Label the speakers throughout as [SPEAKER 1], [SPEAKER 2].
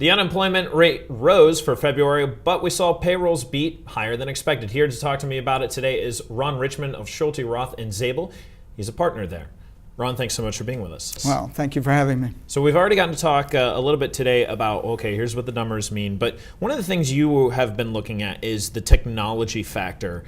[SPEAKER 1] The unemployment rate rose for February, but we saw payrolls beat higher than expected. Here to talk to me about it today is Ron Richman of Schulte, Roth Zabel. He's a partner there. Ron, thanks so much for being with us.
[SPEAKER 2] Well, thank you for having me.
[SPEAKER 1] So we've already gotten to talk a little bit today about, okay, here's what the numbers mean. But one of the things you have been looking at is the technology factor.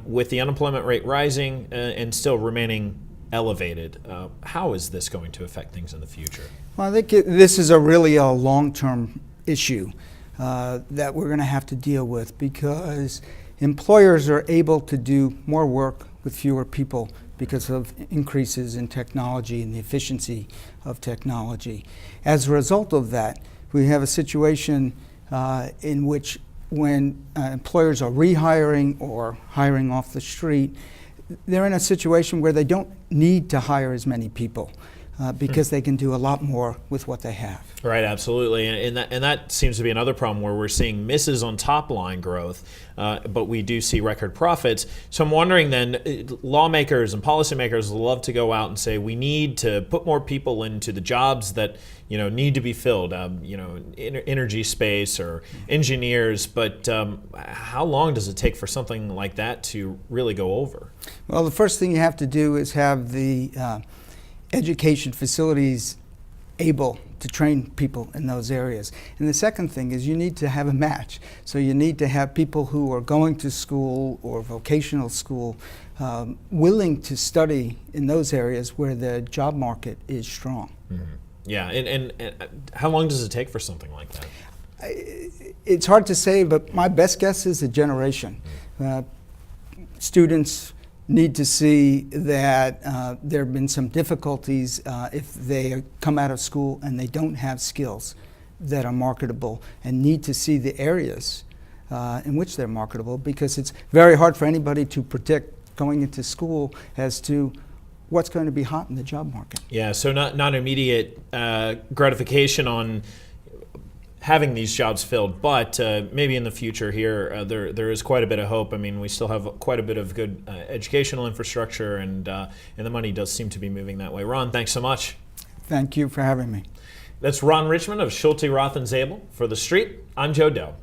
[SPEAKER 1] With the unemployment rate rising and still remaining elevated, how is this going to affect things in the future?
[SPEAKER 2] Well, I think this is really a long-term issue that we're going to have to deal with, because employers are able to do more work with fewer people because of increases in technology and the efficiency of technology. As a result of that, we have a situation in which when employers are rehiring or hiring off the street, they're in a situation where they don't need to hire as many people because they can do a lot more with what they have.
[SPEAKER 1] Right, absolutely, and that seems to be another problem where we're seeing misses on top line growth, but we do see record profits. So I'm wondering then, lawmakers and policymakers love to go out and say we need to put more people into the jobs that need to be filled, energy space or engineers. But how long does it take for something like that to really go over?
[SPEAKER 2] Well, the first thing you have to do is have the education facilities able to train people in those areas. And the second thing is you need to have a match. So you need to have people who are going to school or vocational school willing to study in those areas where the job market is strong.
[SPEAKER 1] Mm-hmm. Yeah, and how long does it take for something like that?
[SPEAKER 2] It's hard to say, but my best guess is a generation. Students need to see that there have been some difficulties if they come out of school and they don't have skills that are marketable, and need to see the areas in which they're marketable, because it's very hard for anybody to predict going into school as to what's going to be hot in the job market.
[SPEAKER 1] Yeah, so not immediate gratification on having these jobs filled, but maybe in the future here, there is quite a bit of hope. I mean, we still have quite a bit of good educational infrastructure, and the money does seem to be moving that way. Ron, thanks so much.
[SPEAKER 2] Thank you for having me.
[SPEAKER 1] That's Ron Richman of Schulte, Roth Zabel. For TheStreet, I'm Joe Deaux.